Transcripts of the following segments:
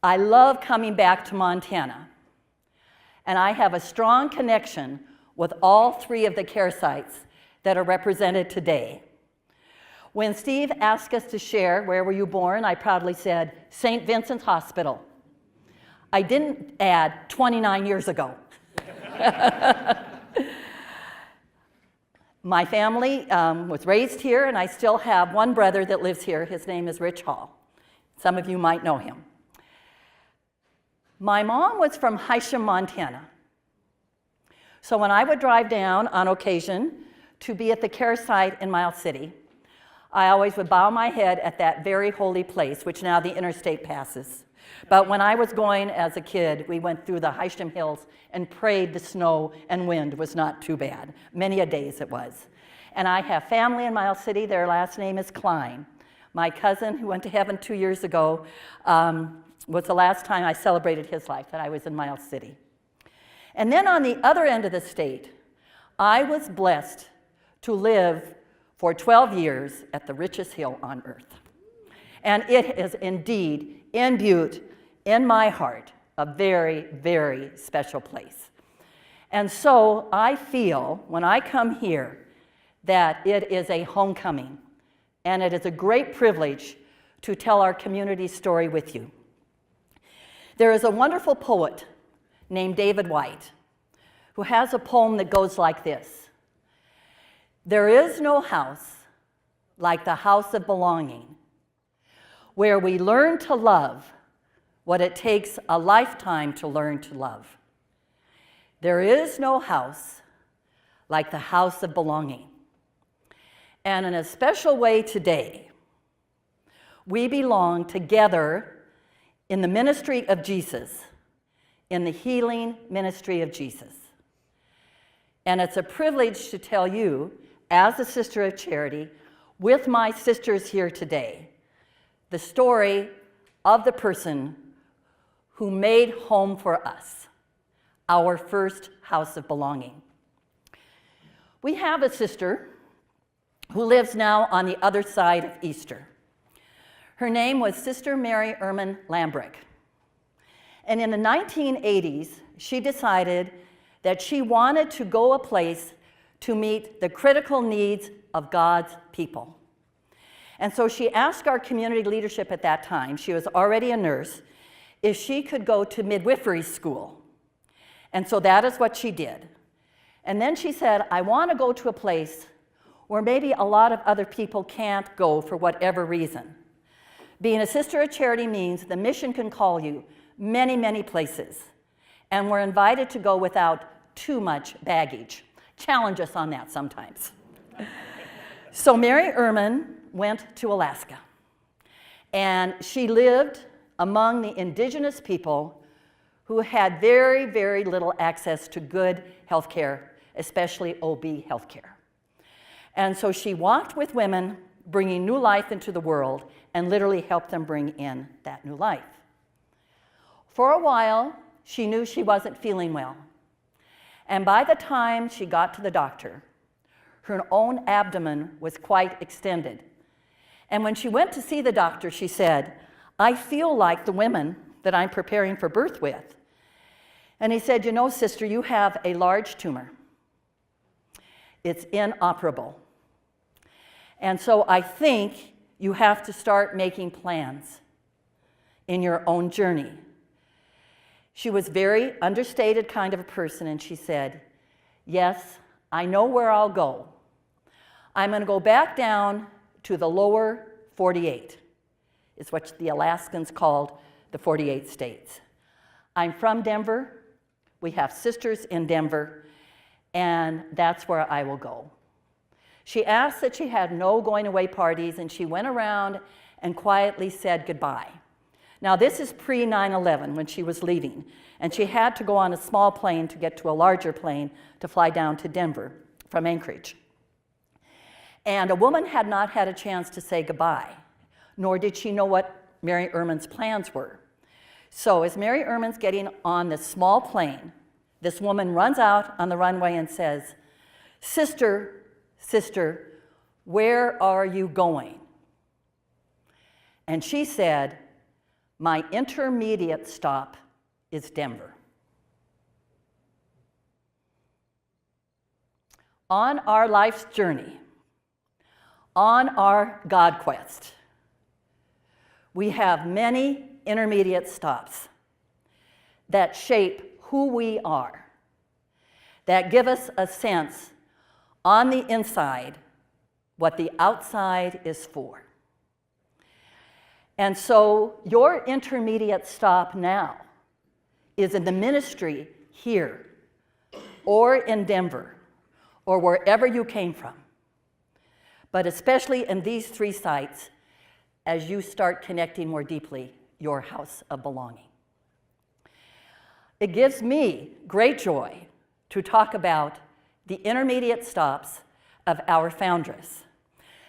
I love coming back to Montana, and I have a strong connection with all three of the care sites that are represented today. When Steve asked us to share, where were you born, I proudly said, St. Vincent's Hospital. I didn't add 29 years ago. My family was raised here, and I still have one brother that lives here. His name is Rich Hall. Some of you might know him. My mom was from Hysham, Montana. So when I would drive down on occasion to be at the care site in Miles City, I always would bow my head at that very holy place, which now the interstate passes. But when I was going as a kid, we went through the Hysham Hills and prayed the snow and wind was not too bad. Many a days it was. And I have family in Miles City. Their last name is Klein. My cousin, who went to heaven 2 years ago, was the last time I celebrated his life, that I was in Miles City. And then on the other end of the state, I was blessed to live for 12 years at the richest hill on earth. And it is indeed imbued in my heart a very, very special place. And so I feel when I come here that it is a homecoming, and it is a great privilege to tell our community story with you. There is a wonderful poet named David White who has a poem that goes like this: there is no house like the house of belonging, where we learn to love what it takes a lifetime to learn to love. There is no house like the house of belonging. And in a special way today, we belong together in the ministry of Jesus, in the healing ministry of Jesus. And it's a privilege to tell you, as a sister of charity, with my sisters here today, the story of the person who made home for us, our first house of belonging. We have a sister who lives now on the other side of Easter. Her name was Sister Mary Ermine Lambrecht. And in the 1980s, she decided that she wanted to go a place to meet the critical needs of God's people. And so she asked our community leadership at that time, she was already a nurse, if she could go to midwifery school. And so that is what she did. And then she said, I want to go to a place where maybe a lot of other people can't go for whatever reason. Being a sister of charity means the mission can call you many, many places. And we're invited to go without too much baggage. Challenge us on that sometimes. So Mary Ermine went to Alaska. And she lived among the indigenous people who had very, very little access to good health care, especially OB health care. And so she walked with women, bringing new life into the world, and literally helped them bring in that new life. For a while, she knew she wasn't feeling well. And by the time she got to the doctor, her own abdomen was quite extended. And when she went to see the doctor, she said, I feel like the women that I'm preparing for birth with. And he said, you know, sister, you have a large tumor. It's inoperable. And so I think you have to start making plans in your own journey. She was very understated kind of a person, and she said, yes, I know where I'll go. I'm going to go back down to the lower 48. It's what the Alaskans called the 48 states. I'm from Denver. We have sisters in Denver, and that's where I will go. She asked that she had no going away parties, and she went around and quietly said goodbye. Now, this is pre-9/11 when she was leaving, and she had to go on a small plane to get to a larger plane to fly down to Denver from Anchorage. And a woman had not had a chance to say goodbye, nor did she know what Mary Ermine's plans were. So as Mary Ermine's getting on this small plane, this woman runs out on the runway and says, sister, sister, where are you going? And she said, My intermediate stop is Denver. On our life's journey, on our God quest, we have many intermediate stops that shape who we are, that give us a sense on the inside what the outside is for. And so your intermediate stop now is in the ministry here, or in Denver, or wherever you came from, but especially in these 3 sites as you start connecting more deeply your house of belonging. It gives me great joy to talk about the intermediate stops of our foundress.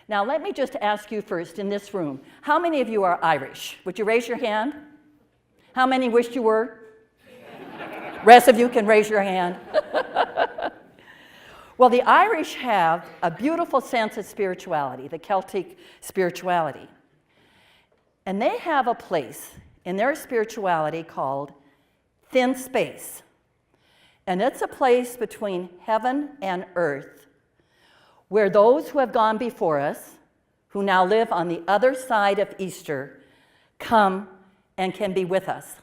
Now, let me just ask you first in this room, how many of you are Irish? Would you raise your hand? How many wished you were? Rest of you can raise your hand. Well, the Irish have a beautiful sense of spirituality, the Celtic spirituality. And they have a place in their spirituality called thin space. And it's a place between heaven and earth where those who have gone before us, who now live on the other side of Easter, come and can be with us.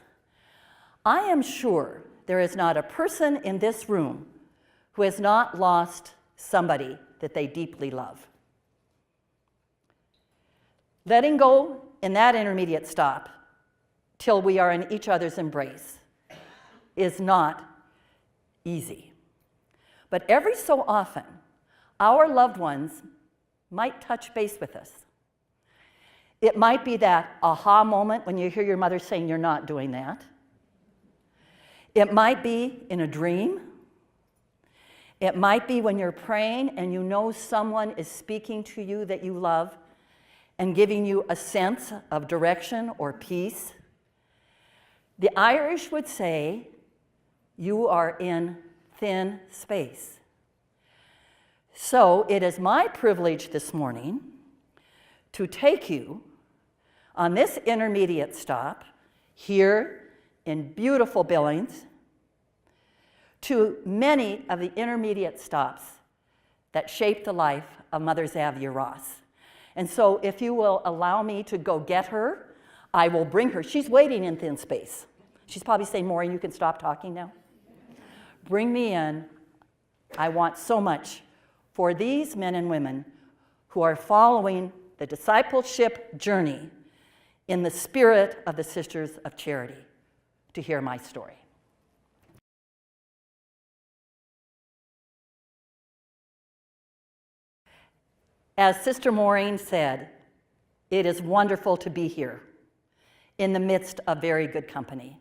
I am sure there is not a person in this room who has not lost somebody that they deeply love. Letting go in that intermediate stop till we are in each other's embrace is not easy. But every so often, our loved ones might touch base with us. It might be that aha moment when you hear your mother saying you're not doing that. It might be in a dream. It might be when you're praying and you know someone is speaking to you that you love and giving you a sense of direction or peace. The Irish would say, you are in thin space. So it is my privilege this morning to take you on this intermediate stop here in beautiful Billings to many of the intermediate stops that shaped the life of Mother Xavier Ross. And so if you will allow me to go get her, I will bring her. She's waiting in thin space. She's probably saying, Maureen, you can stop talking now. Bring me in. I want so much for these men and women who are following the discipleship journey in the spirit of the Sisters of Charity to hear my story. As Sister Maureen said, it is wonderful to be here in the midst of very good company.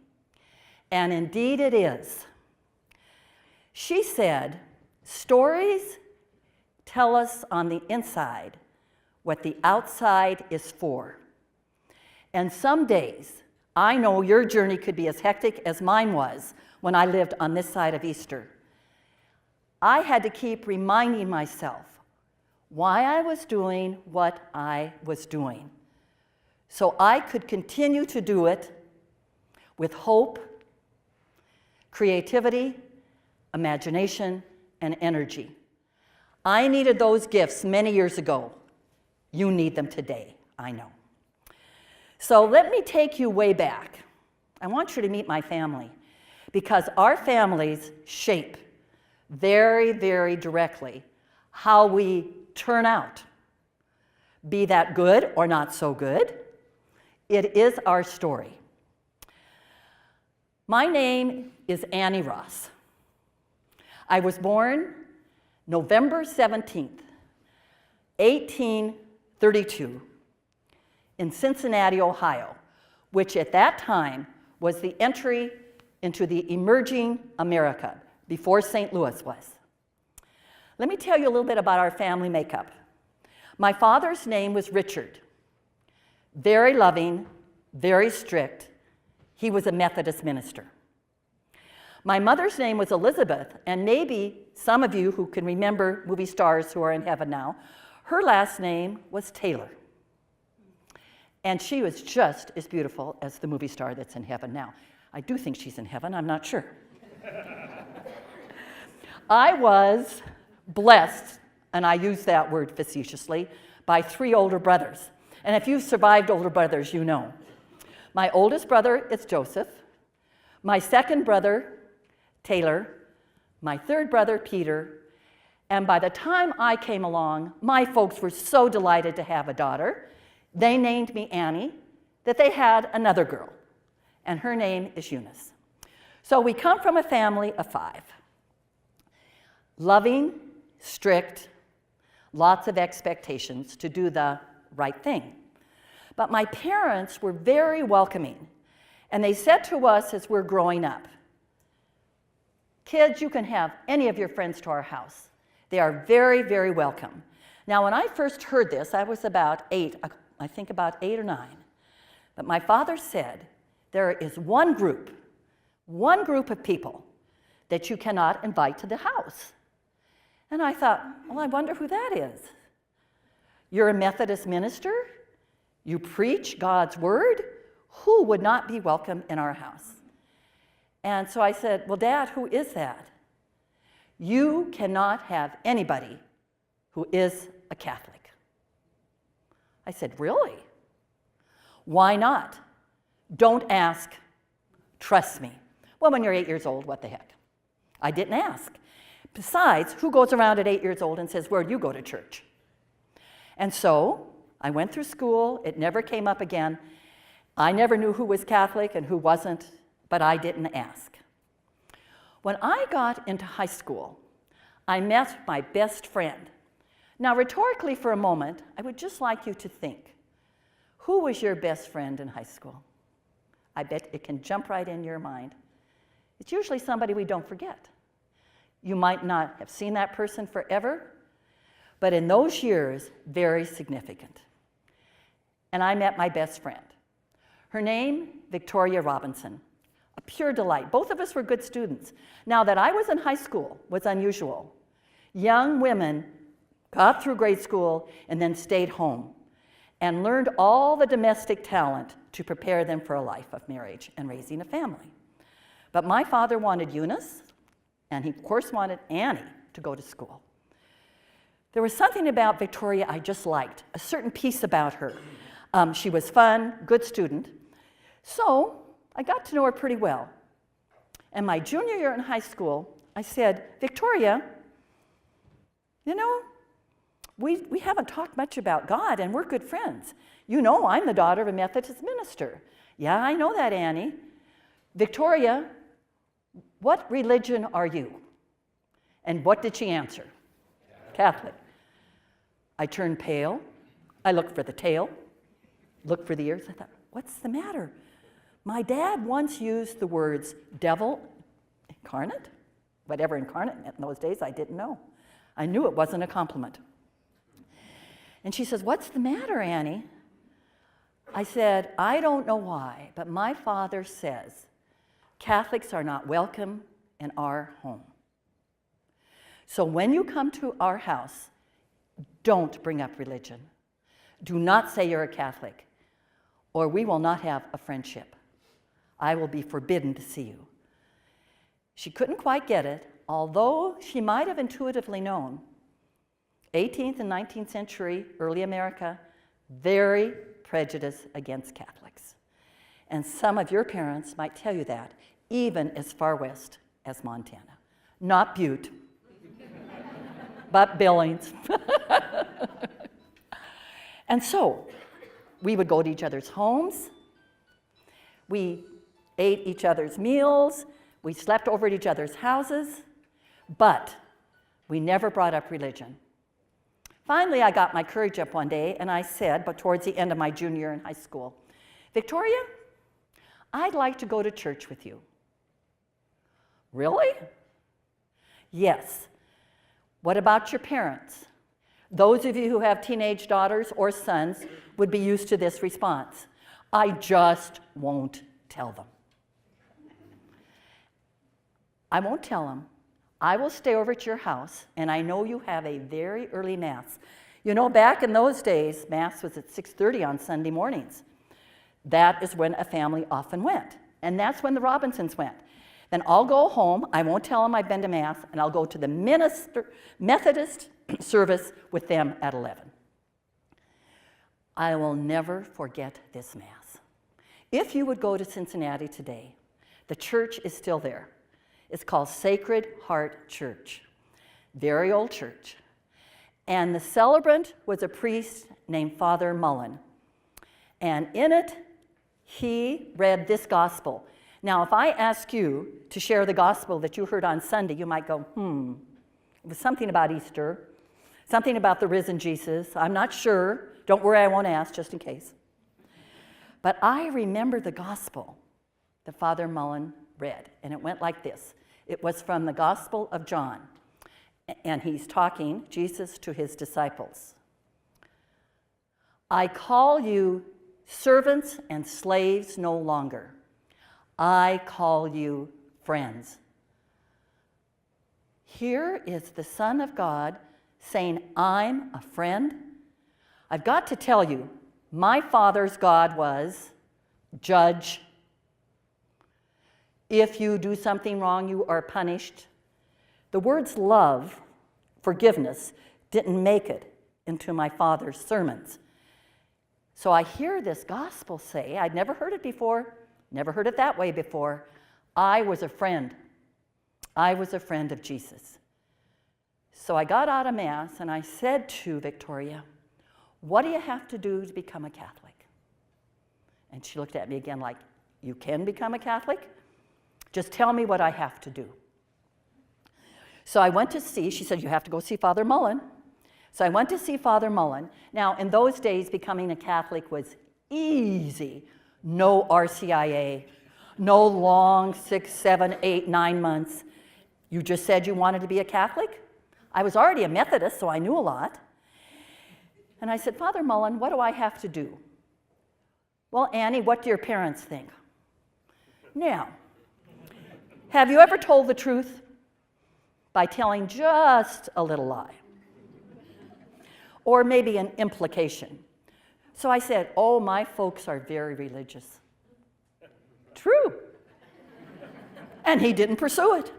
And indeed it is. She said, stories tell us on the inside what the outside is for. And some days, I know your journey could be as hectic as mine was when I lived on this side of Easter. I had to keep reminding myself why I was doing what I was doing, so I could continue to do it with hope, creativity, imagination, and energy. I needed those gifts many years ago. You need them today, I know. So let me take you way back. I want you to meet my family, because our families shape very, very directly how we turn out. Be that good or not so good, it is our story. My name is Annie Ross. I was born November 17th, 1832, in Cincinnati, Ohio, which at that time was the entry into the emerging America before St. Louis was. Let me tell you a little bit about our family makeup. My father's name was Richard. Very loving, very strict. He was a Methodist minister. My mother's name was Elizabeth, and maybe some of you who can remember movie stars who are in heaven now, her last name was Taylor. And she was just as beautiful as the movie star that's in heaven now. I do think she's in heaven, I'm not sure. I was blessed, and I use that word facetiously, by 3 older brothers. And if you've survived older brothers, you know. My oldest brother is Joseph, my second brother, Taylor, my third brother, Peter, and by the time I came along, my folks were so delighted to have a daughter, they named me Annie, that they had another girl, and her name is Eunice. So we come from a family of 5. Loving, strict, lots of expectations to do the right thing. But my parents were very welcoming, and they said to us as we're growing up, kids, you can have any of your friends to our house. They are very, very welcome. Now, when I first heard this, I was about 8, I think about 8 or 9. But my father said, there is one group of people that you cannot invite to the house. And I thought, well, I wonder who that is. You're a Methodist minister? You preach God's word? Who would not be welcome in our house? And so I said, well, Dad, who is that? You cannot have anybody who is a Catholic. I said, really? Why not? Don't ask. Trust me. Well, when you're 8 years old, what the heck? I didn't ask. Besides, who goes around at 8 years old and says, where do you go to church? And so I went through school. It never came up again. I never knew who was Catholic and who wasn't, but I didn't ask. When I got into high school, I met my best friend. Now, rhetorically for a moment, I would just like you to think, who was your best friend in high school? I bet it can jump right in your mind. It's usually somebody we don't forget. You might not have seen that person forever, but in those years, very significant. And I met my best friend. Her name, Victoria Robinson, a pure delight. Both of us were good students. Now, that I was in high school was unusual. Young women got through grade school and then stayed home and learned all the domestic talent to prepare them for a life of marriage and raising a family. But my father wanted Eunice, and he, of course, wanted Annie to go to school. There was something about Victoria I just liked, a certain piece about her. She was fun, good student. So I got to know her pretty well. And my junior year in high school, I said, Victoria, you know, we haven't talked much about God, and we're good friends. You know I'm the daughter of a Methodist minister. Yeah, I know that, Annie. Victoria, what religion are you? And what did she answer? Catholic. I turned pale. I looked for the tail, looked for the ears. I thought, what's the matter? My dad once used the words devil incarnate. Whatever incarnate meant in those days, I didn't know. I knew it wasn't a compliment. And she says, what's the matter, Annie? I said, I don't know why, but my father says Catholics are not welcome in our home. So when you come to our house, don't bring up religion. Do not say you're a Catholic, or we will not have a friendship. I will be forbidden to see you. She couldn't quite get it, although she might have intuitively known. 18th and 19th century, early America, very prejudiced against Catholics. And some of your parents might tell you that, even as far west as Montana. Not Butte, but Billings. And so, we would go to each other's homes. We ate each other's meals. We slept over at each other's houses. But we never brought up religion. Finally, I got my courage up one day, and I said, but towards the end of my junior year in high school, Victoria, I'd like to go to church with you. Really? Yes. What about your parents? Those of you who have teenage daughters or sons would be used to this response. I just won't tell them. I won't tell them. I will stay over at your house, and I know you have a very early Mass. You know, back in those days, Mass was at 6:30 on Sunday mornings. that is when a family often went. And that's when the Robinsons went. Then I'll go home, I won't tell them I've been to Mass, and I'll go to the Methodist service with them at 11. I will never forget this Mass. If you would go to Cincinnati today, the church is still there. It's called Sacred Heart Church. Very old church. And the celebrant was a priest named Father Mullen. And in it, he read this gospel. Now, if I ask you to share the gospel that you heard on Sunday, you might go, it was something about Easter, something about the risen Jesus. I'm not sure. Don't worry, I won't ask, just in case. But I remember the gospel that Father Mullen read, and it went like this. It was from the Gospel of John, and he's talking, Jesus, to his disciples. I call you servants and slaves no longer. I call you friends. Here is the Son of God saying, I'm a friend. I've got to tell you, my father's God was judge. If you do something wrong, you are punished. The words love, forgiveness, didn't make it into my father's sermons. So I hear this gospel say, I'd never heard it before, never heard it that way before. I was a friend. I was a friend of Jesus. So I got out of Mass and I said to Victoria, what do you have to do to become a Catholic? And she looked at me again like, you can become a Catholic? Just tell me what I have to do. So I went to see, she said, you have to go see Father Mullen. So I went to see Father Mullen. Now, in those days, becoming a Catholic was easy. No RCIA, no long 6, 7, 8, 9 months. You just said you wanted to be a Catholic. I was already a Methodist, so I knew a lot. And I said, Father Mullen, what do I have to do? Well, Annie, what do your parents think? Now, have you ever told the truth by telling just a little lie? Or maybe an implication. So I said, oh, my folks are very religious. True. And he didn't pursue it.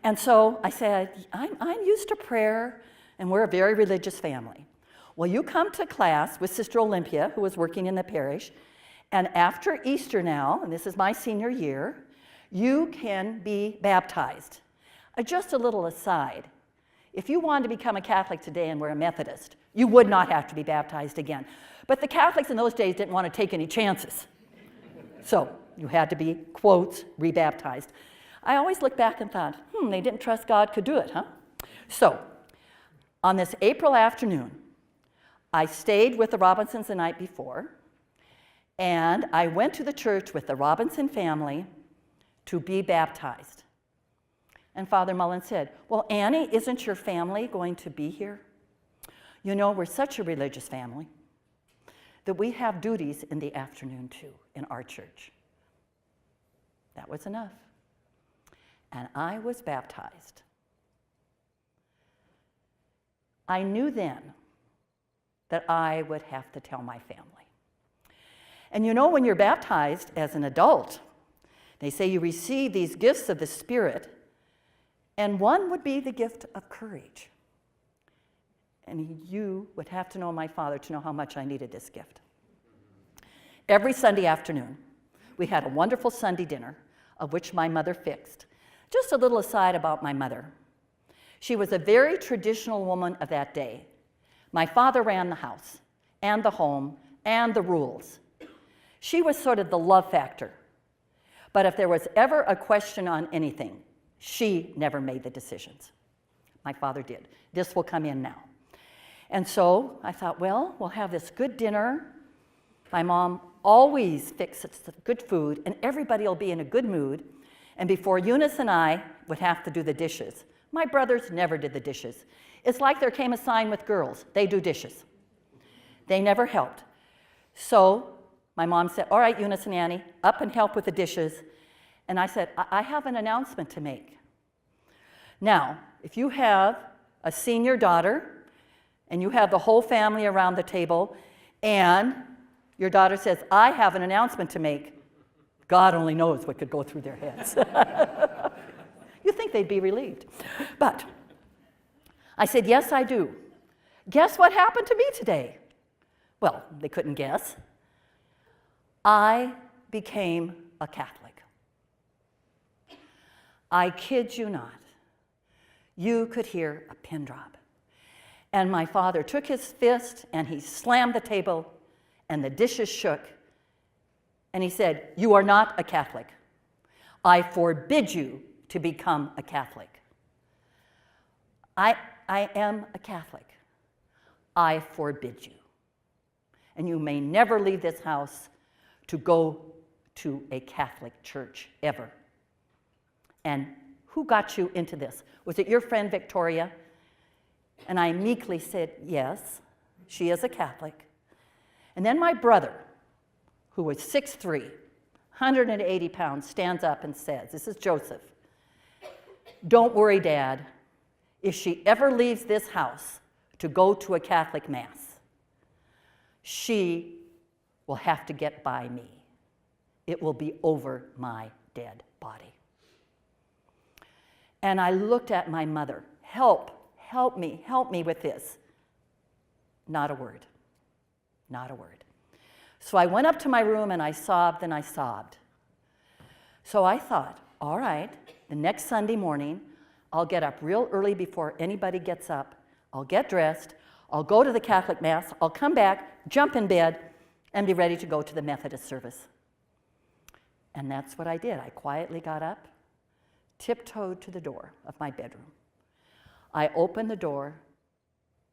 And so I said, I'm used to prayer, and we're a very religious family. Well, you come to class with Sister Olympia, who was working in the parish, and after Easter now, and this is my senior year, you can be baptized. Just a little aside. If you wanted to become a Catholic today and were a Methodist, you would not have to be baptized again. But the Catholics in those days didn't want to take any chances. So you had to be, quotes, rebaptized. I always looked back and thought, they didn't trust God could do it, huh? So on this April afternoon, I stayed with the Robinsons the night before, and I went to the church with the Robinson family to be baptized. And Father Mullen said, well, Annie, isn't your family going to be here? You know, we're such a religious family that we have duties in the afternoon too in our church. That was enough. And I was baptized. I knew then that I would have to tell my family. And you know, when you're baptized as an adult, they say you receive these gifts of the Spirit, and one would be the gift of courage. And you would have to know my father to know how much I needed this gift. Every Sunday afternoon, we had a wonderful Sunday dinner, of which my mother fixed. Just a little aside about my mother. She was a very traditional woman of that day. My father ran the house, and the home, and the rules. She was sort of the love factor. But if there was ever a question on anything, she never made the decisions. My father did. This will come in now. And so I thought, well, we'll have this good dinner. My mom always fixes good food, and everybody will be in a good mood. And before Eunice and I would have to do the dishes, my brothers never did the dishes. It's like there came a sign with girls. They do dishes. They never helped. So my mom said, all right, Eunice and Annie, up and help with the dishes. And I said, I have an announcement to make. Now, if you have a senior daughter, and you have the whole family around the table, and your daughter says, I have an announcement to make. God only knows what could go through their heads. You think they'd be relieved. But I said, yes, I do. Guess what happened to me today? Well, they couldn't guess. I became a Catholic. I kid you not. You could hear a pin drop. And my father took his fist and he slammed the table and the dishes shook. And he said, you are not a Catholic. I forbid you to become a Catholic. I am a Catholic. I forbid you. And you may never leave this house to go to a Catholic church ever. And who got you into this? Was it your friend Victoria? And I meekly said, yes, she is a Catholic. And then my brother, who was 6'3", 180 pounds, stands up and says, this is Joseph, don't worry, Dad. If she ever leaves this house to go to a Catholic Mass, she will have to get by me. It will be over my dead body. And I looked at my mother. Help me with this. Not a word. Not a word. So I went up to my room and I sobbed and I sobbed. So I thought, all right, the next Sunday morning, I'll get up real early before anybody gets up. I'll get dressed. I'll go to the Catholic Mass. I'll come back, jump in bed, and be ready to go to the Methodist service. And that's what I did. I quietly got up, tiptoed to the door of my bedroom. I opened the door,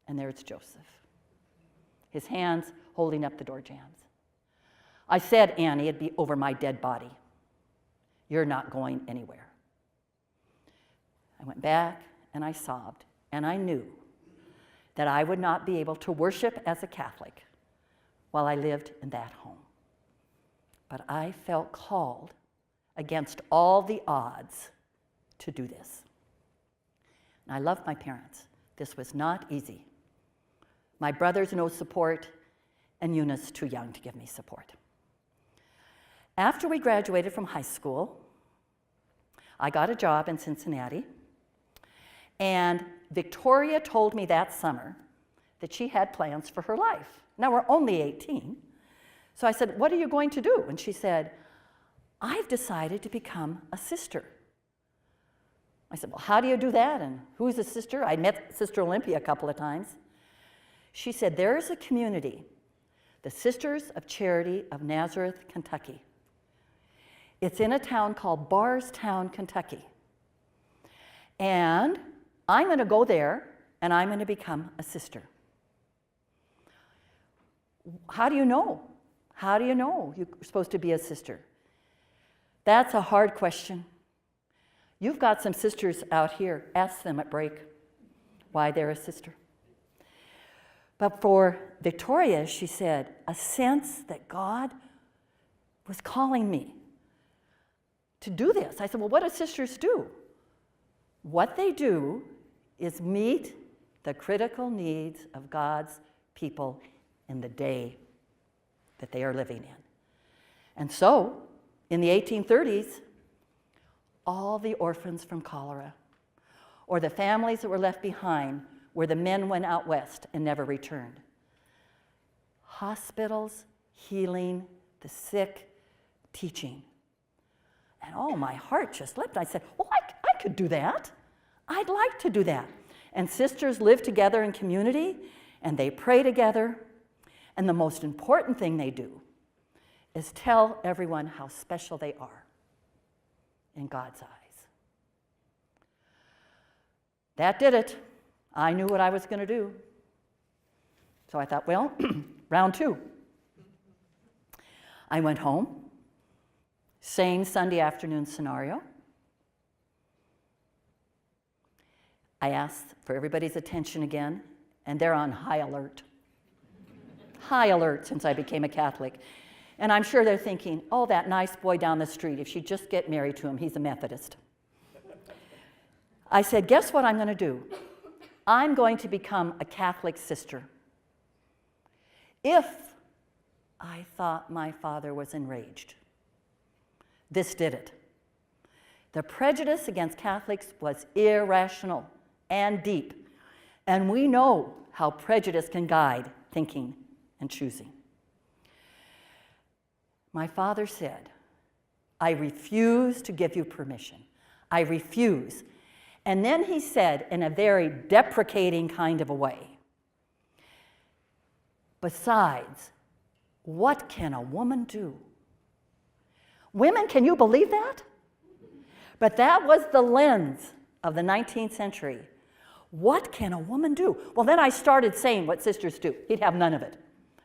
and there's Joseph, his hands holding up the door jambs. I said, Annie, it'd be over my dead body. You're not going anywhere. I went back, and I sobbed, and I knew that I would not be able to worship as a Catholic while I lived in that home. But I felt called against all the odds to do this. And I love my parents. This was not easy. My brothers, no support, and Eunice, too young to give me support. After we graduated from high school, I got a job in Cincinnati, and Victoria told me that summer that she had plans for her life. Now, we're only 18. So I said, what are you going to do? And she said, I've decided to become a sister. I said, well, how do you do that? And who's a sister? I met Sister Olympia a couple of times. She said, there is a community, the Sisters of Charity of Nazareth, Kentucky. It's in a town called Bardstown, Kentucky. And I'm going to go there, and I'm going to become a sister. How do you know? How do you know you're supposed to be a sister? That's a hard question. You've got some sisters out here. Ask them at break why they're a sister. But for Victoria, she said, a sense that God was calling me to do this. I said, well, what do sisters do? What they do is meet the critical needs of God's people in the day that they are living in. And so, in the 1830s, all the orphans from cholera, or the families that were left behind where the men went out west and never returned. Hospitals, healing the sick, teaching. And oh, my heart just leapt. I said, well, I could do that. I'd like to do that. And sisters live together in community, and they pray together. And the most important thing they do is tell everyone how special they are in God's eyes. That did it. I knew what I was going to do. So I thought, well, round two. I went home. Same Sunday afternoon scenario. I asked for everybody's attention again, and they're on high alert. High alert since I became a Catholic. And I'm sure they're thinking, oh, that nice boy down the street, if she'd just get married to him, he's a Methodist. I said, guess what I'm going to do? I'm going to become a Catholic sister. If I thought my father was enraged. This did it. The prejudice against Catholics was irrational and deep, and we know how prejudice can guide thinking and choosing. My father said, I refuse to give you permission. I refuse. And then he said in a very deprecating kind of a way, besides, what can a woman do? Women, can you believe that? But that was the lens of the 19th century. What can a woman do? Well, then I started saying what sisters do. He'd have none of it.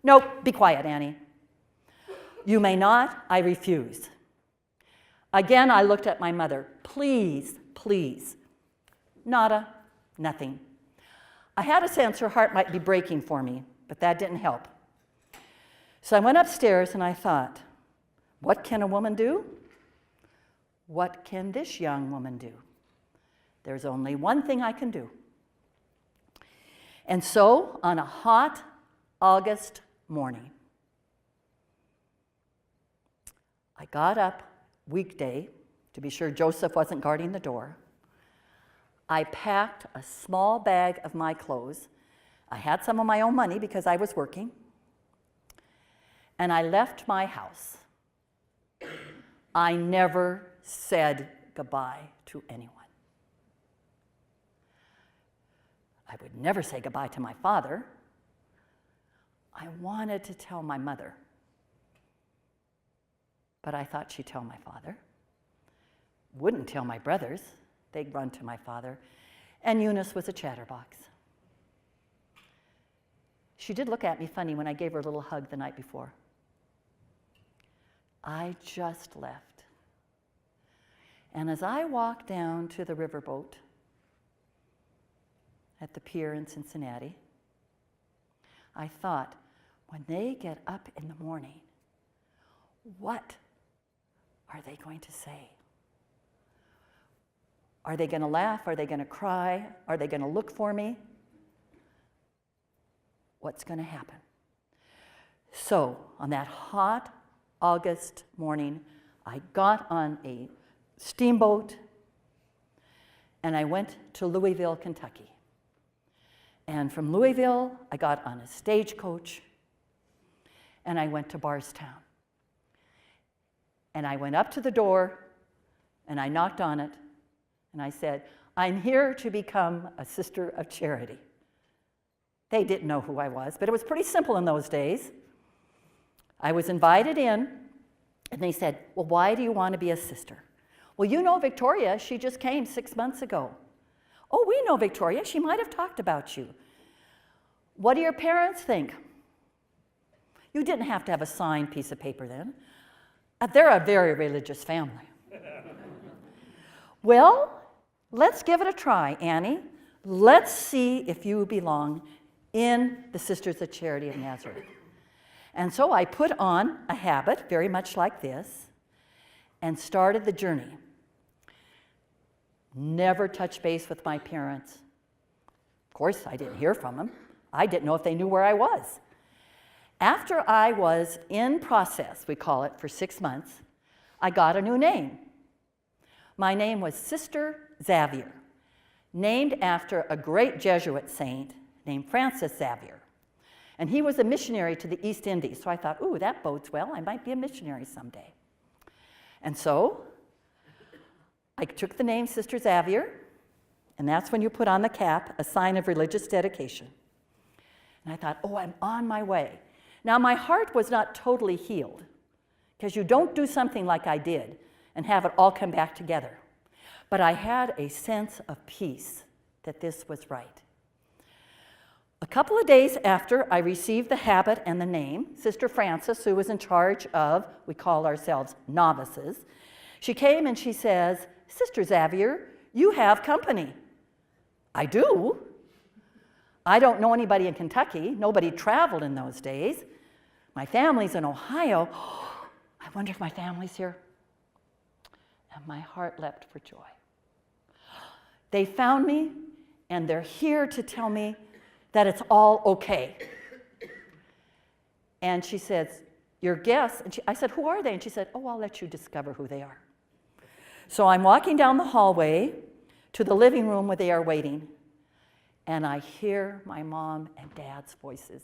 Nope, be quiet, Annie. You may not, I refuse. Again, I looked at my mother. Please, please. Nada, nothing. I had a sense her heart might be breaking for me, but that didn't help. So I went upstairs and I thought, what can a woman do? What can this young woman do? There's only one thing I can do. And so, on a hot August morning, I got up, weekday, to be sure Joseph wasn't guarding the door. I packed a small bag of my clothes. I had some of my own money because I was working. And I left my house. I never said goodbye to anyone. I would never say goodbye to my father. I wanted to tell my mother. But I thought she'd tell my father. Wouldn't tell my brothers. They'd run to my father. And Eunice was a chatterbox. She did look at me funny when I gave her a little hug the night before. I just left. And as I walked down to the riverboat at the pier in Cincinnati, I thought, when they get up in the morning, what are they going to say? Are they going to laugh? Are they going to cry? Are they going to look for me? What's going to happen? So, on that hot August morning, I got on a steamboat and I went to Louisville, Kentucky. And from Louisville, I got on a stagecoach and I went to Bardstown. And I went up to the door and I knocked on it and I said, I'm here to become a sister of charity. They didn't know who I was, but it was pretty simple in those days. I was invited in, and they said, well, why do you want to be a sister? Well, you know Victoria, she just came 6 months ago. Oh, we know Victoria, she might have talked about you. What do your parents think? You didn't have to have a signed piece of paper then. They're a very religious family. Well, let's give it a try, Annie. Let's see if you belong in the Sisters of Charity of Nazareth. And so I put on a habit, very much like this, and started the journey. Never touched base with my parents. Of course, I didn't hear from them. I didn't know if they knew where I was. After I was in process, we call it, for 6 months, I got a new name. My name was Sister Xavier, named after a great Jesuit saint named Francis Xavier. And he was a missionary to the East Indies, so I thought, ooh, that bodes well. I might be a missionary someday. And so I took the name Sister Xavier, and that's when you put on the cap a sign of religious dedication. And I thought, oh, I'm on my way. Now, my heart was not totally healed, because you don't do something like I did and have it all come back together. But I had a sense of peace that this was right. A couple of days after I received the habit and the name, Sister Frances, who was in charge of, we call ourselves novices, she came and she says, Sister Xavier, you have company. I do. I don't know anybody in Kentucky. Nobody traveled in those days. My family's in Ohio. I wonder if my family's here. And my heart leapt for joy. They found me, and they're here to tell me that it's all okay. And she says, your guests, and I said, who are they? And she said, oh, I'll let you discover who they are. So I'm walking down the hallway to the living room where they are waiting, and I hear my mom and dad's voices.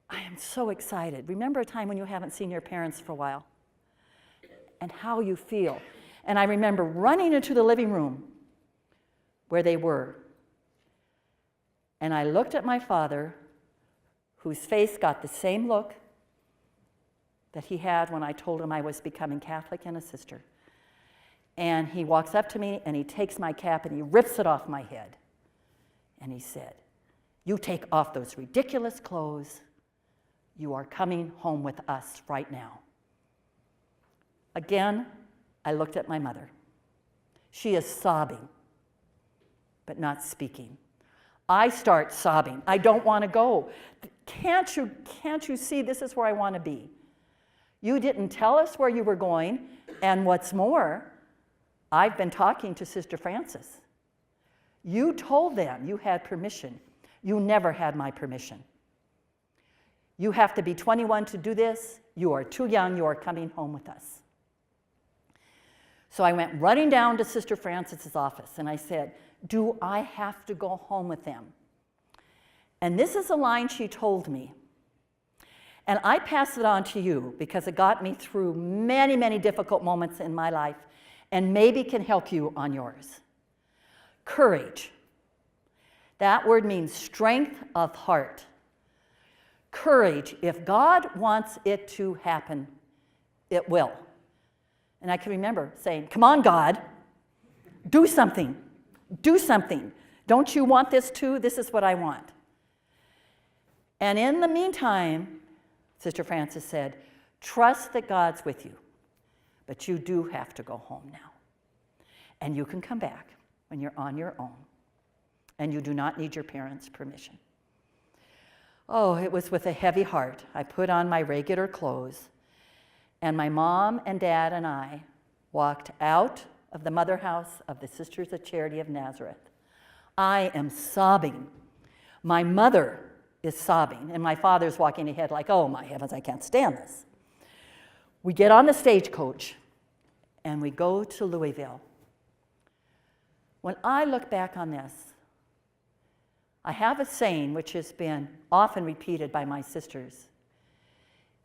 I am so excited. Remember a time when you haven't seen your parents for a while and how you feel. And I remember running into the living room where they were. And I looked at my father, whose face got the same look that he had when I told him I was becoming Catholic and a sister. And he walks up to me and he takes my cap and he rips it off my head. And he said, you take off those ridiculous clothes. You are coming home with us right now. Again, I looked at my mother. She is sobbing, but not speaking. I start sobbing. I don't want to go. Can't you see this is where I want to be? You didn't tell us where you were going, and what's more, I've been talking to Sister Frances. You told them you had permission. You never had my permission. You have to be 21 to do this. You are too young. You are coming home with us. So I went running down to Sister Frances's office, and I said, do I have to go home with them? And this is a line she told me. And I pass it on to you because it got me through many, many difficult moments in my life and maybe can help you on yours. Courage. That word means strength of heart. Courage. If God wants it to happen, it will. And I can remember saying, come on, God, do something. Do something. Don't you want this too? This is what I want. And in the meantime, Sister Frances said, trust that God's with you, but you do have to go home now. And you can come back when you're on your own, and you do not need your parents' permission. Oh, it was with a heavy heart. I put on my regular clothes, and my mom and dad and I walked out of the mother house of the Sisters of Charity of Nazareth. I am sobbing. My mother is sobbing, and my father's walking ahead like, oh my heavens, I can't stand this. We get on the stagecoach, and we go to Louisville. When I look back on this, I have a saying which has been often repeated by my sisters.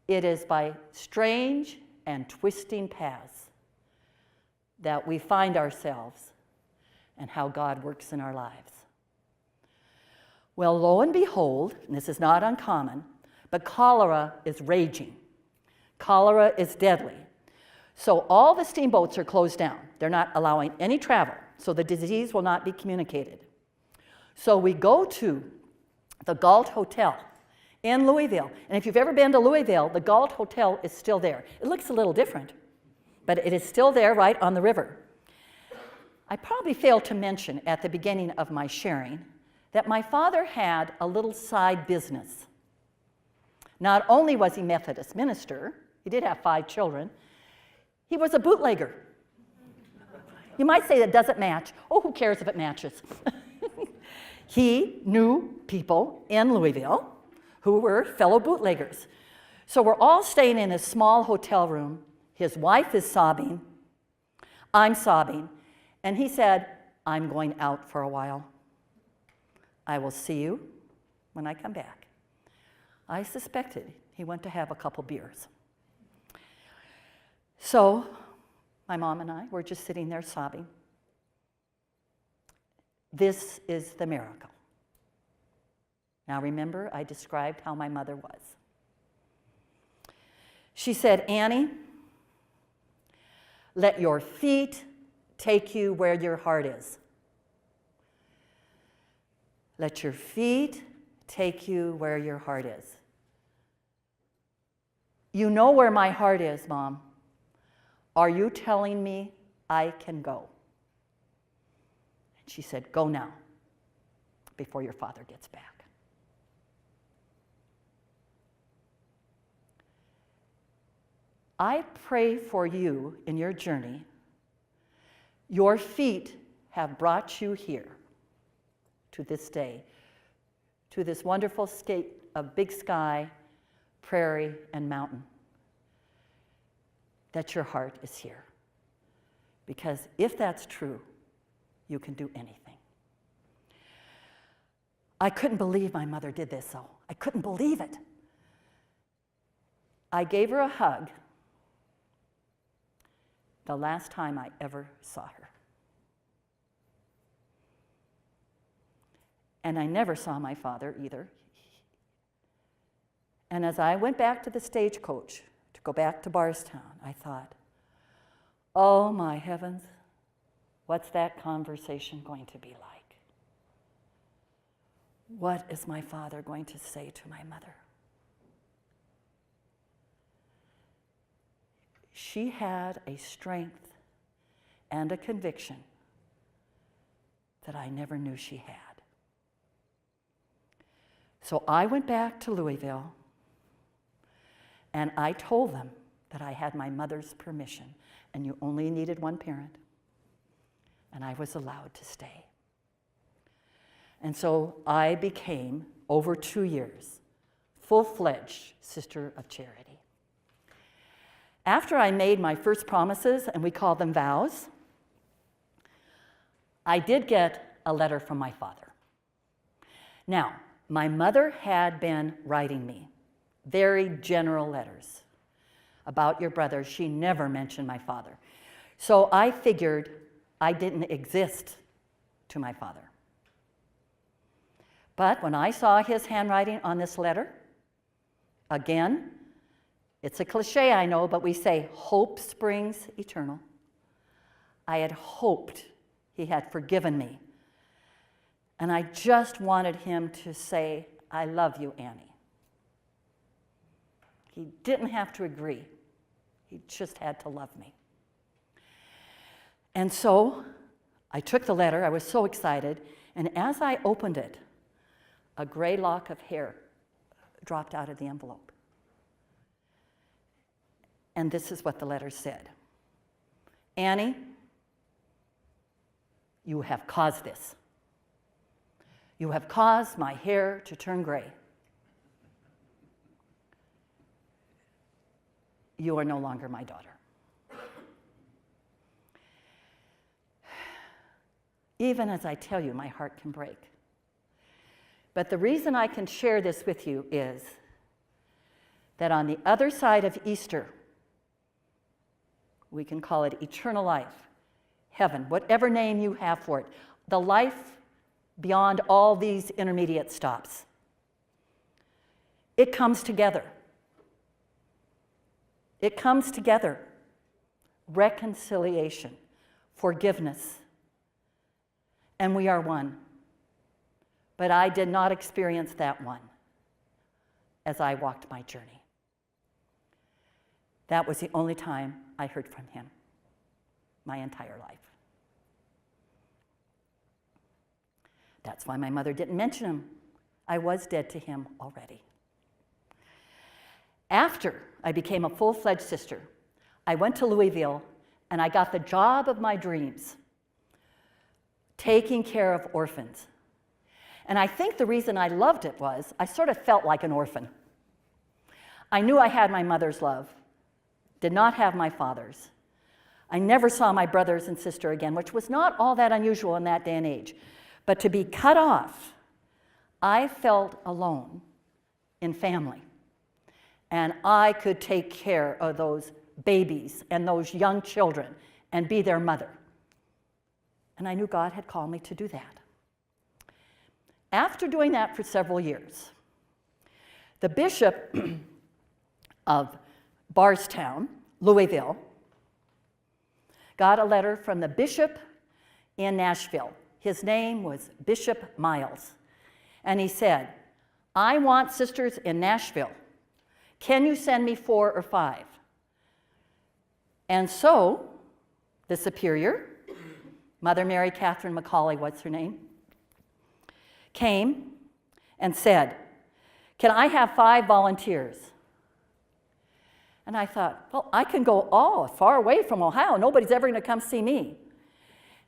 It is by strange and twisting paths that we find ourselves and how God works in our lives. Well, lo and behold, and this is not uncommon, but cholera is raging. Cholera is deadly. So all the steamboats are closed down. They're not allowing any travel, so the disease will not be communicated. So we go to the Galt Hotel in Louisville. And if you've ever been to Louisville, the Galt Hotel is still there. It looks a little different, but it is still there right on the river. I probably failed to mention at the beginning of my sharing that my father had a little side business. Not only was he Methodist minister, he did have 5 children, he was a bootlegger. You might say that doesn't match. Oh, who cares if it matches? He knew people in Louisville who were fellow bootleggers. So we're all staying in a small hotel room. His wife is sobbing. I'm sobbing. And he said, I'm going out for a while. I will see you when I come back. I suspected he went to have a couple beers. So my mom and I were just sitting there sobbing. This is the miracle. Now remember, I described how my mother was. She said, Annie, let your feet take you where your heart is. Let your feet take you where your heart is. You know where my heart is, Mom. Are you telling me I can go? And she said, go now, before your father gets back. I pray for you in your journey. Your feet have brought you here to this day, to this wonderful state of big sky, prairie, and mountain, that your heart is here. Because if that's true, you can do anything. I couldn't believe my mother did this, though. I couldn't believe it. I gave her a hug the last time I ever saw her. And I never saw my father either. And as I went back to the stagecoach to go back to Bardstown, I thought, oh my heavens, what's that conversation going to be like? What is my father going to say to my mother? She had a strength and a conviction that I never knew she had. So I went back to Louisville and I told them that I had my mother's permission and you only needed one parent, and I was allowed to stay. And so I became, over 2 years, full-fledged Sister of Charity. After I made my first promises, and we called them vows, I did get a letter from my father. Now, my mother had been writing me very general letters about your brother. She never mentioned my father. So I figured I didn't exist to my father. But when I saw his handwriting on this letter, again, it's a cliche, I know, but we say, hope springs eternal. I had hoped he had forgiven me. And I just wanted him to say, I love you, Annie. He didn't have to agree. He just had to love me. And so I took the letter. I was so excited. And as I opened it, a gray lock of hair dropped out of the envelope. And this is what the letter said. Annie, you have caused this. You have caused my hair to turn gray. You are no longer my daughter. Even as I tell you, my heart can break. But the reason I can share this with you is that on the other side of Easter, we can call it eternal life, heaven, whatever name you have for it, the life beyond all these intermediate stops. It comes together. It comes together. Reconciliation, forgiveness, and we are one. But I did not experience that one as I walked my journey. That was the only time I heard from him my entire life. That's why my mother didn't mention him. I was dead to him already. After I became a full-fledged sister, I went to Louisville and I got the job of my dreams, taking care of orphans. And I think the reason I loved it was I sort of felt like an orphan. I knew I had my mother's love, did not have my father's. I never saw my brothers and sister again, which was not all that unusual in that day and age. But to be cut off, I felt alone in family. And I could take care of those babies and those young children and be their mother. And I knew God had called me to do that. After doing that for several years, the bishop of Bardstown, Louisville, got a letter from the bishop in Nashville. His name was Bishop Miles. And he said, I want sisters in Nashville. Can you send me 4 or 5? And so, the superior, Mother Mary Catherine Macaulay, what's her name, came and said, can I have 5 volunteers? And I thought, well, I can go far away from Ohio. Nobody's ever going to come see me.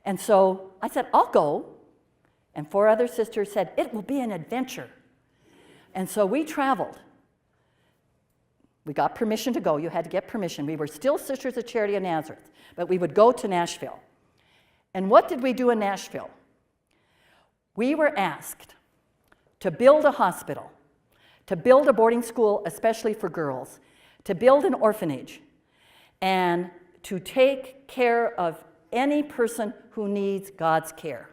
And so I said, I'll go. And 4 other sisters said, it will be an adventure. And so we traveled We got permission to go. You had to get permission. We were still Sisters of Charity of Nazareth, but we would go to Nashville. And what did we do in Nashville? We were asked to build a hospital, to build a boarding school, especially for girls, to build an orphanage, and to take care of any person who needs God's care.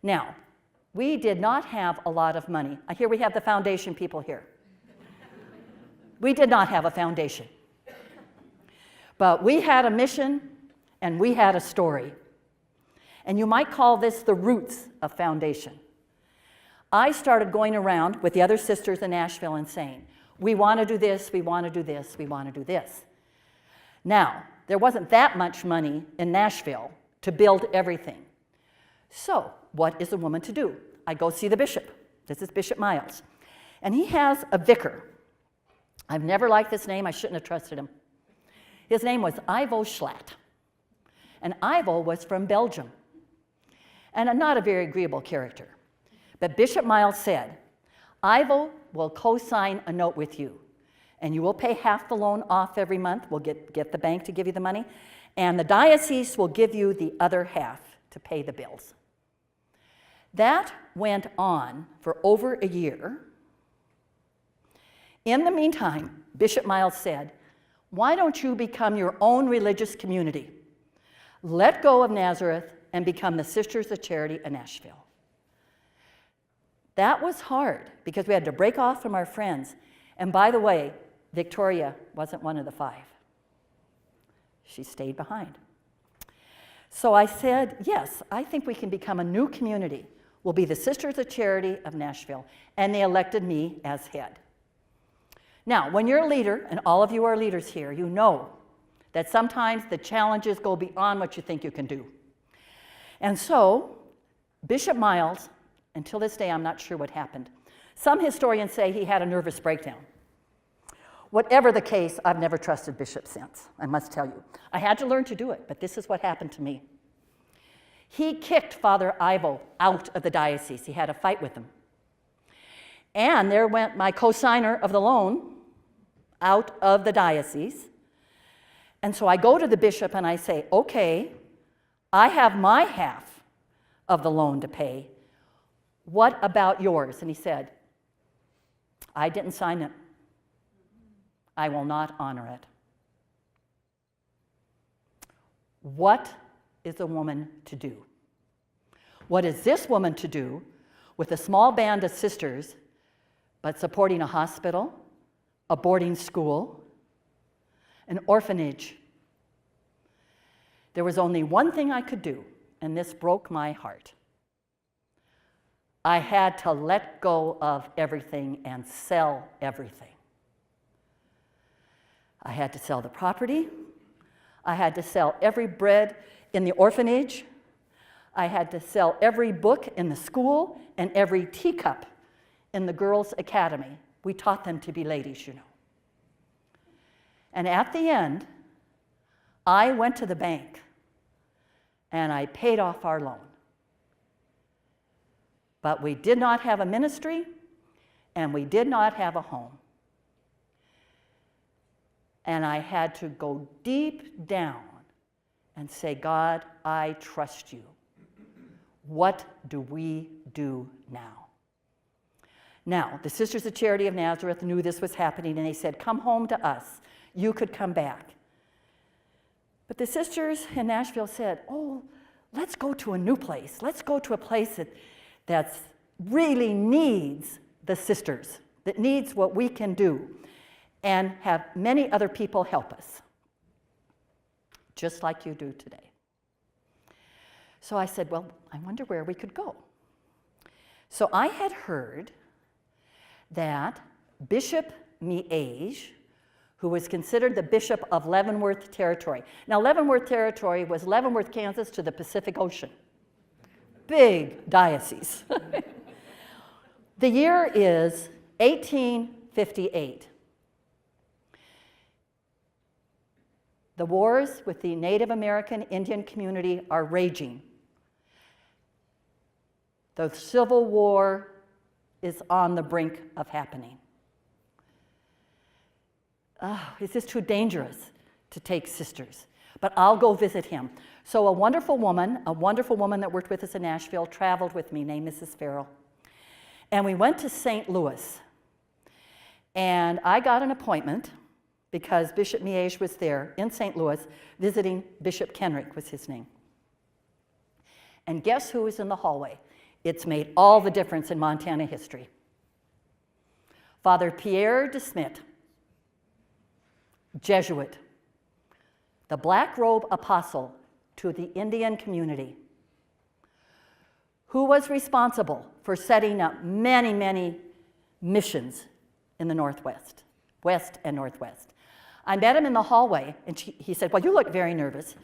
Now, we did not have a lot of money. I hear we have the foundation people here. We did not have a foundation. But we had a mission and we had a story. And you might call this the roots of foundation. I started going around with the other sisters in Nashville and saying, we want to do this, we want to do this, we want to do this. Now, there wasn't that much money in Nashville to build everything. So, what is a woman to do? I go see the bishop. This is Bishop Miles. And he has a vicar. I've never liked this name. I shouldn't have trusted him. His name was Ivo Schlatt. And Ivo was from Belgium. And not a very agreeable character. But Bishop Miles said, Ivo will co-sign a note with you. And you will pay half the loan off every month. We'll get the bank to give you the money. And the diocese will give you the other half to pay the bills. That went on for over a year. In the meantime, Bishop Miles said, why don't you become your own religious community? Let go of Nazareth and become the Sisters of Charity of Nashville. That was hard because we had to break off from our friends. And by the way, Victoria wasn't one of the 5. She stayed behind. So I said, yes, I think we can become a new community. We'll be the Sisters of Charity of Nashville. And they elected me as head. Now, when you're a leader, and all of you are leaders here, you know that sometimes the challenges go beyond what you think you can do. And so, Bishop Miles, until this day, I'm not sure what happened. Some historians say he had a nervous breakdown. Whatever the case, I've never trusted bishops since, I must tell you. I had to learn to do it, but this is what happened to me. He kicked Father Ivo out of the diocese. He had a fight with him. And there went my co-signer of the loan out of the diocese. And so I go to the bishop and I say, okay, I have my half of the loan to pay. What about yours? And he said, I didn't sign it. I will not honor it. What is a woman to do? What is this woman to do with a small band of sisters, but supporting a hospital, a boarding school, an orphanage? There was only one thing I could do, and this broke my heart. I had to let go of everything and sell everything. I had to sell the property. I had to sell every bread in the orphanage. I had to sell every book in the school and every teacup in the girls' academy. We taught them to be ladies, you know. And at the end, I went to the bank and I paid off our loan. But we did not have a ministry and we did not have a home. And I had to go deep down and say, God, I trust you. What do we do now? Now, the Sisters of Charity of Nazareth knew this was happening, and they said, come home to us. You could come back. But the sisters in Nashville said, oh, let's go to a new place. Let's go to a place that really needs the sisters, that needs what we can do, and have many other people help us, just like you do today. So I said, well, I wonder where we could go. So I had heard that Bishop Mead, who was considered the bishop of Leavenworth Territory. Now, Leavenworth Territory was Leavenworth, Kansas to the Pacific Ocean. Big diocese. The year is 1858. The wars with the Native American Indian community are raging. The Civil War is on the brink of happening. oh, is this too dangerous to take sisters? But I'll go visit him. So a wonderful woman that worked with us in Nashville, traveled with me, named Mrs. Farrell. And we went to St. Louis. And I got an appointment because Bishop Mead was there in St. Louis visiting. Bishop Kenrick was his name. And guess who was in the hallway? It's made all the difference in Montana history. Father Pierre de Smet, Jesuit, the black robe apostle to the Indian community, who was responsible for setting up many, many missions in the Northwest, West and Northwest. I met him in the hallway, and he said, well, you look very nervous.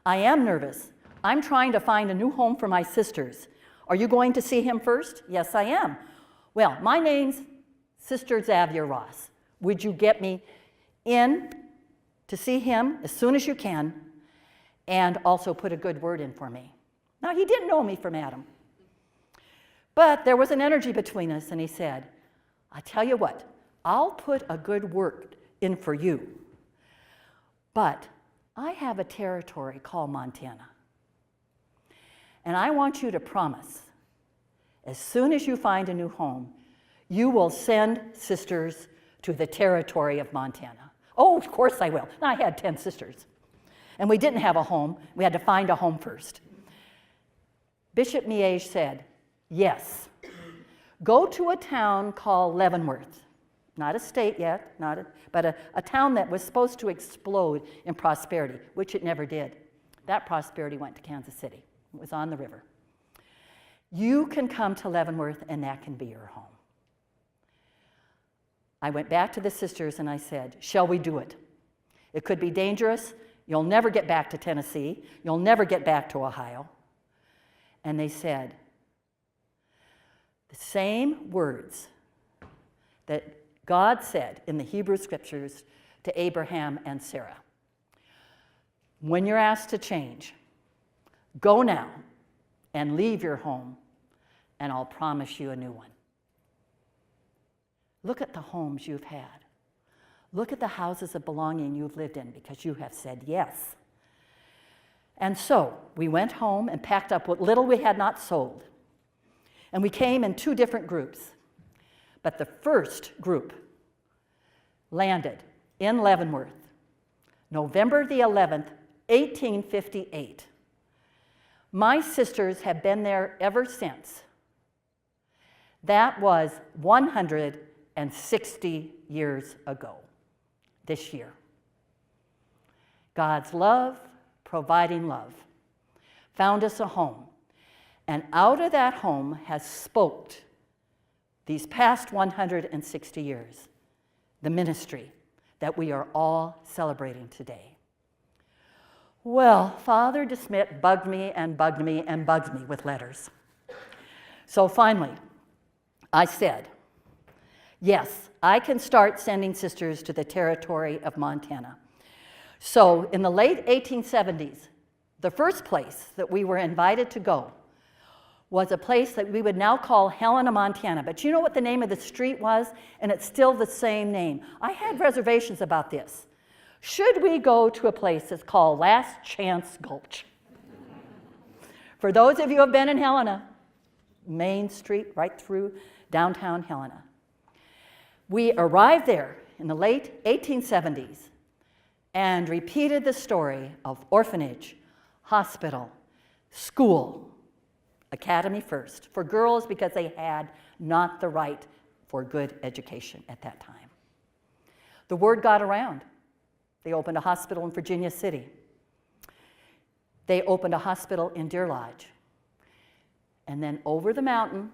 I am nervous. I'm trying to find a new home for my sisters. Are you going to see him first? Yes, I am. Well, my name's Sister Xavier Ross. Would you get me in to see him as soon as you can, and also put a good word in for me? Now, he didn't know me from Adam, but there was an energy between us, and he said, I tell you what, I'll put a good word in for you, but I have a territory called Montana, and I want you to promise, as soon as you find a new home, you will send sisters to the territory of Montana. Oh, of course I will. I had 10 sisters, and we didn't have a home. We had to find a home first. Bishop Mead said, yes, go to a town called Leavenworth. Not a state yet, but a town that was supposed to explode in prosperity, which it never did. That prosperity went to Kansas City. It was on the river. You can come to Leavenworth, and that can be your home. I went back to the sisters and I said, shall we do it? It could be dangerous. You'll never get back to Tennessee. You'll never get back to Ohio. And they said the same words that God said in the Hebrew Scriptures to Abraham and Sarah. When you're asked to change, go now and leave your home, and I'll promise you a new one. Look at the homes you've had. Look at the houses of belonging you've lived in because you have said yes. And so we went home and packed up what little we had not sold. And we came in 2 different groups. But the first group landed in Leavenworth, November the 11th, 1858. My sisters have been there ever since. That was 160 years ago, this year. God's love, providing love, found us a home. And out of that home has spoked these past 160 years, the ministry that we are all celebrating today. Well, Father de Smet bugged me and bugged me and bugged me with letters. So finally, I said, yes, I can start sending sisters to the territory of Montana. So in the late 1870s, the first place that we were invited to go was a place that we would now call Helena, Montana. But you know what the name of the street was? And it's still the same name. I had reservations about this. Should we go to a place that's called Last Chance Gulch? For those of you who have been in Helena, Main Street, right through downtown Helena. We arrived there in the late 1870s and repeated the story of orphanage, hospital, school, academy first, for girls because they had not the right for good education at that time. The word got around. They opened a hospital in Virginia City. They opened a hospital in Deer Lodge. And then over the mountain,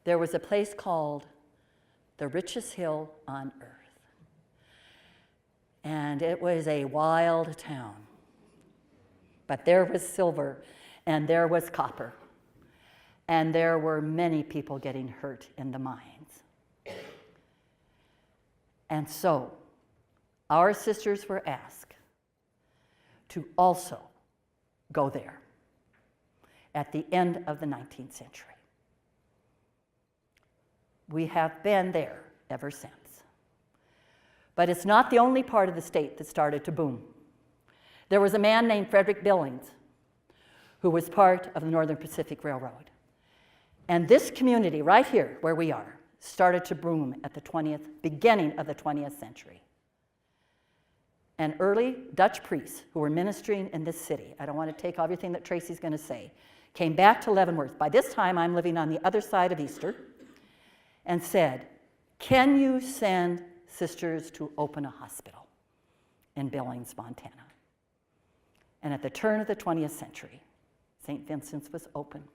there was a place called the richest hill on earth. And it was a wild town. But there was silver, and there was copper, and there were many people getting hurt in the mines. And so, our sisters were asked to also go there at the end of the 19th century. We have been there ever since. But it's not the only part of the state that started to boom. There was a man named Frederick Billings who was part of the Northern Pacific Railroad. And this community right here, where we are, started to boom at the beginning of the 20th century. And early Dutch priests who were ministering in this city, I don't want to take everything that Tracy's going to say, came back to Leavenworth. By this time, I'm living on the other side of Easter, and said, "Can you send sisters to open a hospital in Billings, Montana?" And at the turn of the 20th century, St. Vincent's was open.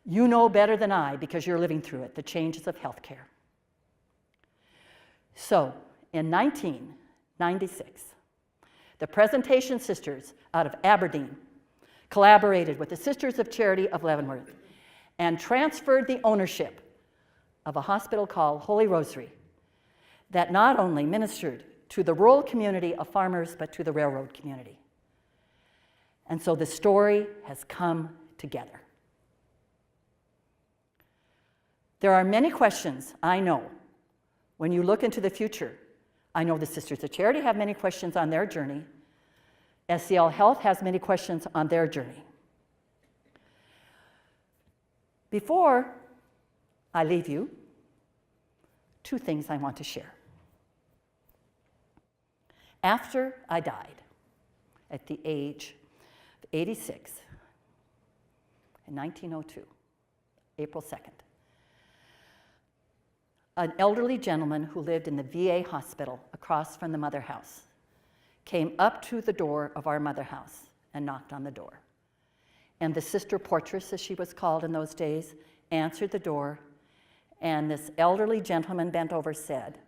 You know better than I, because you're living through it, the changes of healthcare. So, in 1996, the Presentation Sisters out of Aberdeen collaborated with the Sisters of Charity of Leavenworth and transferred the ownership of a hospital called Holy Rosary that not only ministered to the rural community of farmers, but to the railroad community. And so the story has come together. There are many questions, I know, when you look into the future. I know the Sisters of Charity have many questions on their journey. SCL Health has many questions on their journey. Before I leave you, two things I want to share. After I died at the age of 86 in 1902, April 2nd, an elderly gentleman who lived in the VA hospital across from the Mother House came up to the door of our Mother House and knocked on the door. And the sister portress, as she was called in those days, answered the door, and this elderly gentleman bent over said,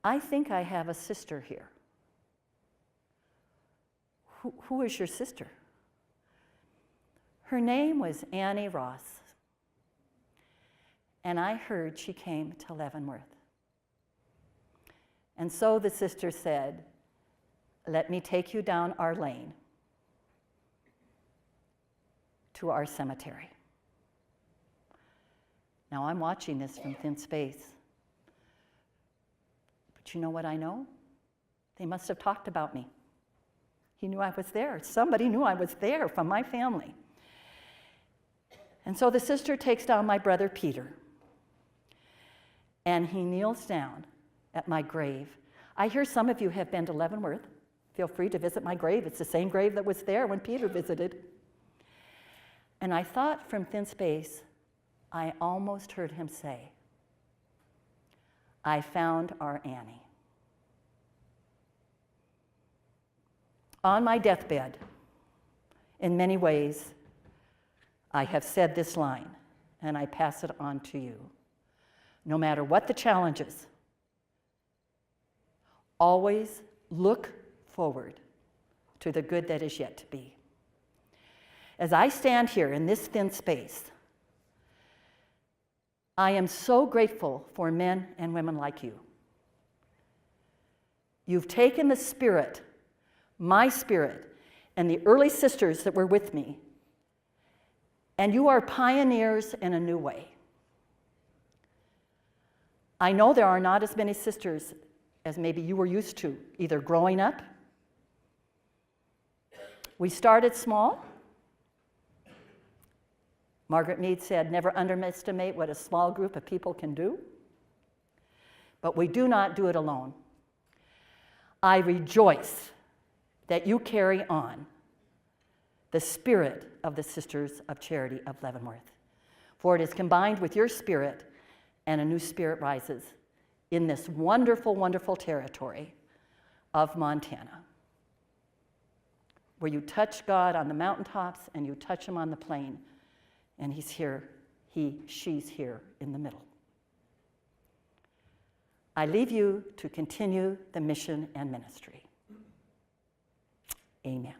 "I think I have a sister here." Who is your sister? Her name was Annie Ross, and I heard she came to Leavenworth. And so the sister said, "Let me take you down our lane to our cemetery." Now I'm watching this from thin space. But you know what I know? They must have talked about me. He knew I was there. Somebody knew I was there from my family. And so the sister takes down my brother Peter, and he kneels down at my grave. I hear some of you have been to Leavenworth. Feel free to visit my grave. It's the same grave that was there when Peter visited. And I thought from thin space, I almost heard him say, "I found our Annie." On my deathbed, in many ways, I have said this line, and I pass it on to you. No matter what the challenges, always look forward to the good that is yet to be. As I stand here in this thin space, I am so grateful for men and women like you. You've taken the spirit, my spirit, and the early sisters that were with me, and you are pioneers in a new way. I know there are not as many sisters as maybe you were used to, either growing up. We started small. Margaret Mead said, "Never underestimate what a small group of people can do." But we do not do it alone. I rejoice that you carry on the spirit of the Sisters of Charity of Leavenworth, for it is combined with your spirit, and a new spirit rises in this wonderful, wonderful territory of Montana, where you touch God on the mountaintops and you touch him on the plain, and he's here, she's here in the middle. I leave you to continue the mission and ministry. Amen.